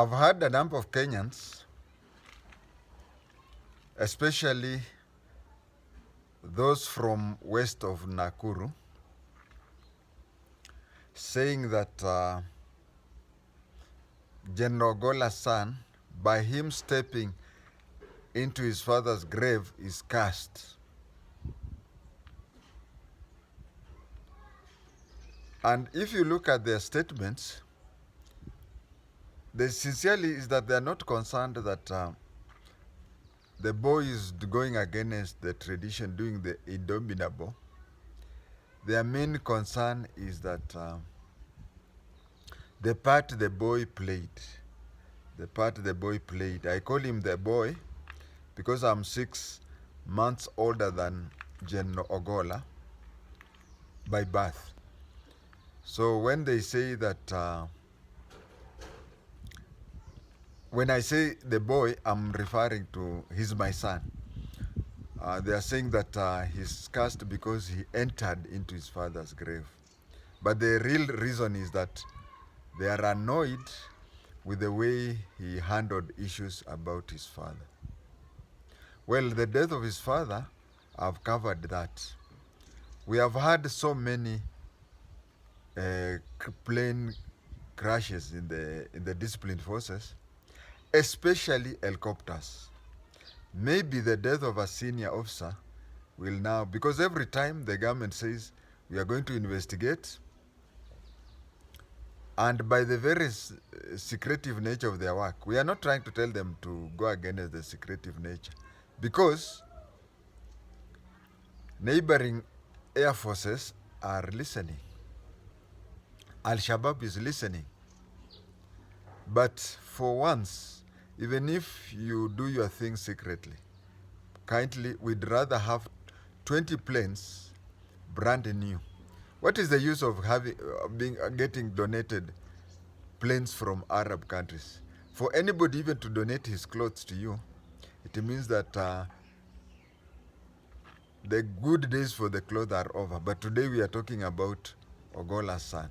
I've heard a number of Kenyans, especially those from west of Nakuru, saying that General Ogola's son, by him stepping into his father's grave, is cursed. And if you look at their statements, they sincerely is that they are not concerned that the boy is going against the tradition, doing the indomitable. Their main concern is that the part the boy played, I call him the boy because I'm 6 months older than General Ogola by birth. So when they say that, when I say the boy, I'm referring to he's my son. They are saying that he's cursed because he entered into his father's grave. But the real reason is that they are annoyed with the way he handled issues about his father. Well, the death of his father, I've covered that. We have had so many plane crashes in the disciplined forces, especially helicopters. Maybe the death of a senior officer will now, because every time the government says we are going to investigate, and by the very secretive nature of their work, we are not trying to tell them to go against the secretive nature, because neighboring air forces are listening. Al-Shabaab is listening. But for once, even if you do your thing secretly, kindly, we'd rather have 20 planes brand new. What is the use of getting donated planes from Arab countries? For anybody even to donate his clothes to you, it means that the good days for the clothes are over. But today we are talking about Ogola's son.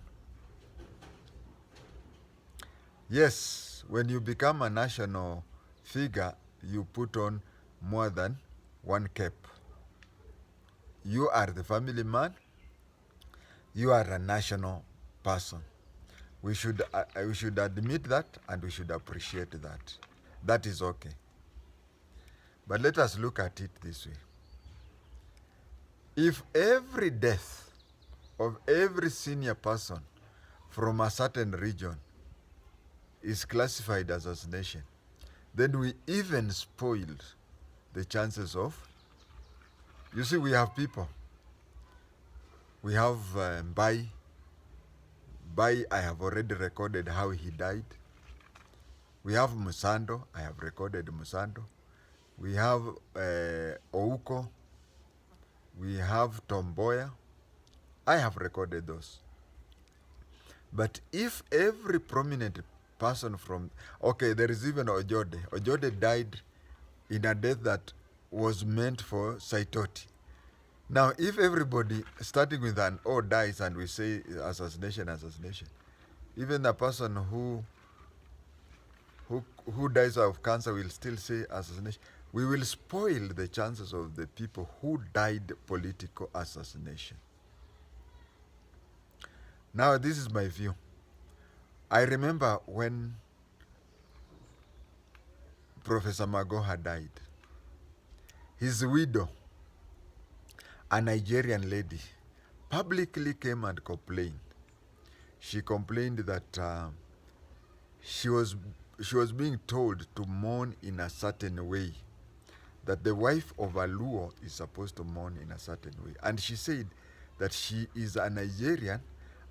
Yes, when you become a national figure, you put on more than one cap. You are the family man. You are a national person. We should admit that, and we should appreciate that. That is okay. But let us look at it this way. If every death of every senior person from a certain region is classified as assassination, then we even spoiled the chances of, you see, we have people. We have Bai. Bai, I have already recorded how he died. We have Musando, I have recorded Musando. We have Ouko. We have Tomboya. I have recorded those. But if every prominent person from, okay, there is even Ojode. Ojode died in a death that was meant for Saitoti. Now, if everybody, starting with an O, dies and we say assassination, even the person who dies of cancer will still say assassination. We will spoil the chances of the people who died political assassination. Now, this is my view. I remember when Professor Magoha died, his widow, a Nigerian lady, publicly came and complained. She complained that she was being told to mourn in a certain way, that the wife of a Luo is supposed to mourn in a certain way. And she said that she is a Nigerian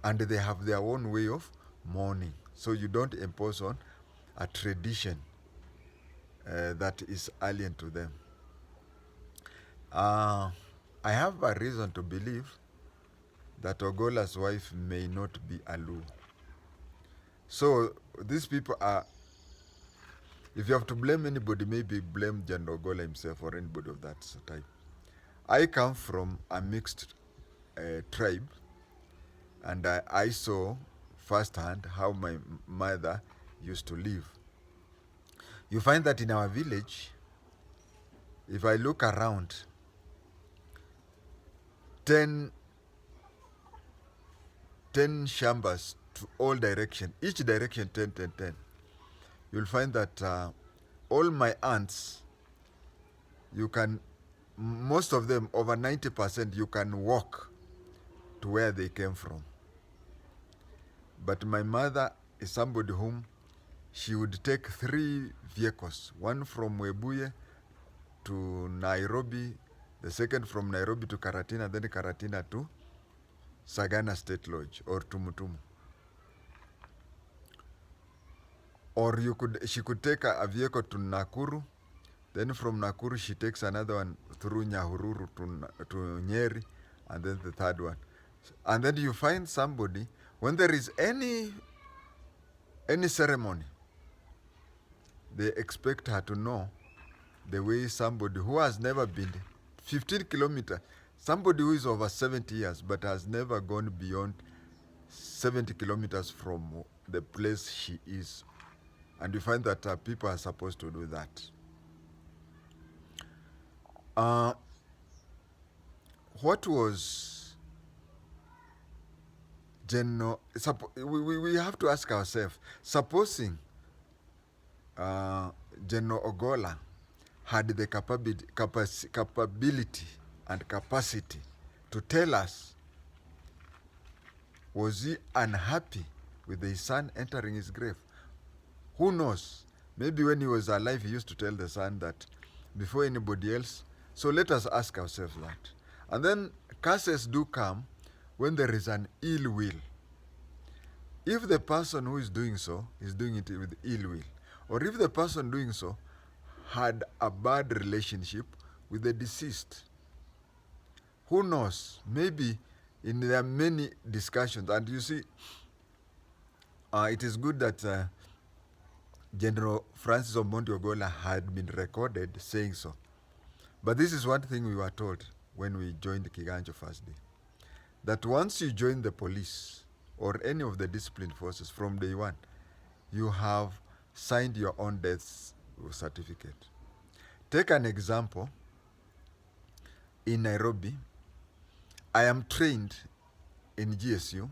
and they have their own way of mourning. So you don't impose on a tradition that is alien to them. I have a reason to believe that Ogola's wife may not be a Luo. So these people are, if you have to blame anybody, maybe blame General Ogola himself or anybody of that type. I come from a mixed tribe, and I saw firsthand how my mother used to live. You find that in our village, if I look around, 10, 10 shambas to all direction, each direction 10, 10, 10. You'll find that all my aunts, you can, most of them, over 90%, you can walk to where they came from. But my mother is somebody whom she would take 3 vehicles, one from Webuye to Nairobi, the second from Nairobi to Karatina, then Karatina to Sagana State Lodge or Tumutumu. Or she could take a vehicle to Nakuru, then from Nakuru she takes another one through Nyahururu to Nyeri, and then the third one. And then you find somebody, when there is any ceremony, they expect her to know the way somebody who has never been 15 kilometers, somebody who is over 70 years but has never gone beyond 70 kilometers from the place she is. And you find that people are supposed to do that. What was general? We have to ask ourselves, supposing General Ogola had the capability and capacity to tell us, was he unhappy with his son entering his grave? Who knows? Maybe when he was alive, he used to tell the son that before anybody else. So let us ask ourselves that. And then curses do come when there is an ill will. If the person who is doing so is doing it with ill will, or if the person doing so had a bad relationship with the deceased, who knows? Maybe there are many discussions, and you see, it is good that General Francis Omondi Ogola had been recorded saying so. But this is one thing we were told when we joined Kiganjo first day, that once you join the police or any of the disciplined forces from day one, you have signed your own death certificate. Take an example. In Nairobi, I am trained in GSU,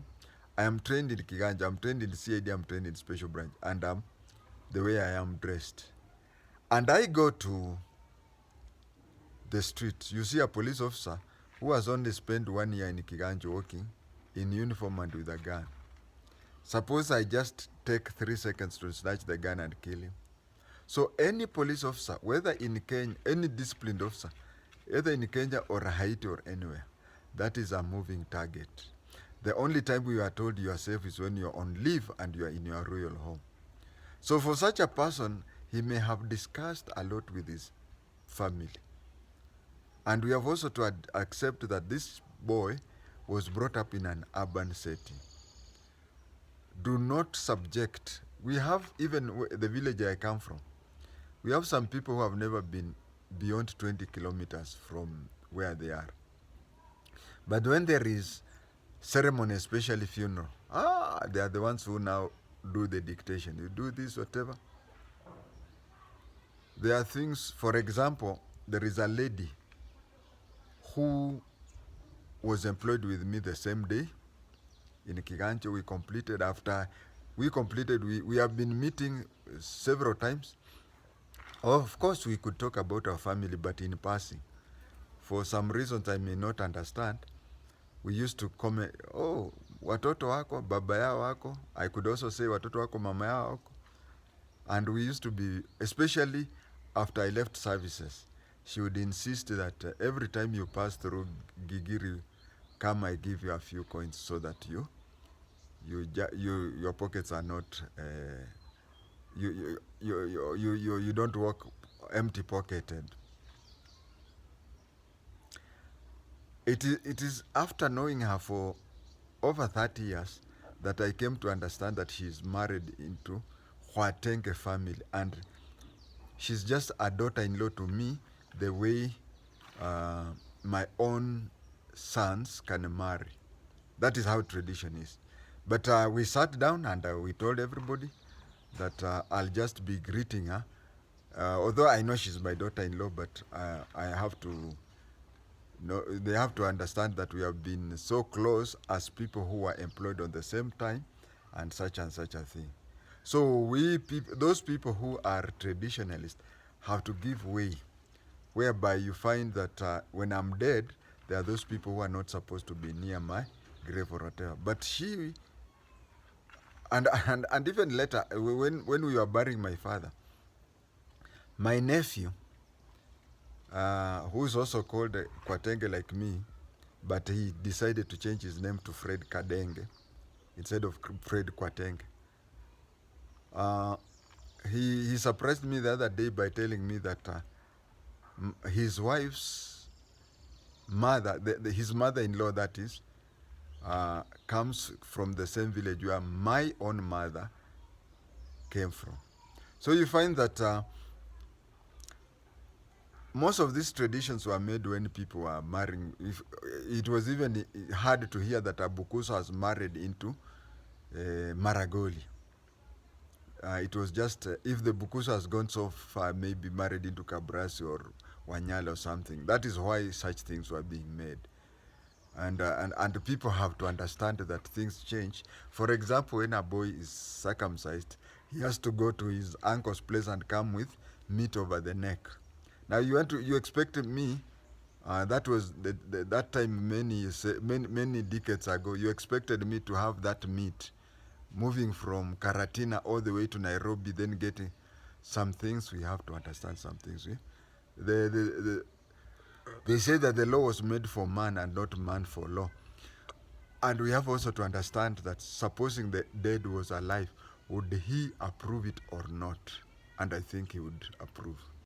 I am trained in Kiganjo, I'm trained in CID, I'm trained in Special Branch, and the way I am dressed. And I go to the street, you see a police officer who has only spent 1 year in Kiganjo working in uniform and with a gun. Suppose I just take 3 seconds to snatch the gun and kill him. So any police officer, whether in Kenya, any disciplined officer, either in Kenya or Haiti or anywhere, that is a moving target. The only time we are told you are safe is when you are on leave and you are in your royal home. So for such a person, he may have discussed a lot with his family. And we have also to accept that this boy was brought up in an urban setting. Do not subject. We have, even the village I come from, we have some people who have never been beyond 20 kilometers from where they are. But when there is ceremony, especially funeral, they are the ones who now do the dictation. You do this, whatever. There are things, for example, there is a lady who was employed with me the same day in Kiganjo. We have been meeting several times. Of course, we could talk about our family, but in passing. For some reasons I may not understand, we used to comment, oh, watoto wako, baba yao wako. I could also say watoto wako, mama yao wako. And we used to be, especially after I left services, she would insist that every time you pass through Gigiri, come, I give you a few coins so that your pockets are not, you don't walk empty pocketed. It is after knowing her for over 30 years that I came to understand that she is married into JI-TENGE family, and she's just a daughter-in-law to me, the way my own sons can marry. That is how tradition is. But we sat down and we told everybody that I'll just be greeting her Although I know she's my daughter-in-law, but I have to know, they have to understand that we have been so close as people who are employed on the same time and such a thing. So those people who are traditionalists have to give way, whereby you find that when I'm dead, there are those people who are not supposed to be near my grave or whatever. But she, and even later, when we were burying my father, my nephew, who's also called Kwatenge like me, but he decided to change his name to Fred Kadenge instead of Fred Kwatenge. Uh, he surprised me the other day by telling me that his wife's mother, his mother-in-law, that is, comes from the same village where my own mother came from. So you find that most of these traditions were made when people were marrying. It was even hard to hear that Abukusa was married into Maragoli. It was just if the Bukusa has gone so far, maybe married into Kabrasi or Wanyala or something. That is why such things were being made. And people have to understand that things change. For example, when a boy is circumcised, he has to go to his uncle's place and come with meat over the neck. Now you expected me. That was that time many decades ago. You expected me to have that meat, moving from Karatina all the way to Nairobi, then getting some things. We have to understand some things. They say that the law was made for man and not man for law. And we have also to understand that supposing the dead was alive, would he approve it or not? And I think he would approve.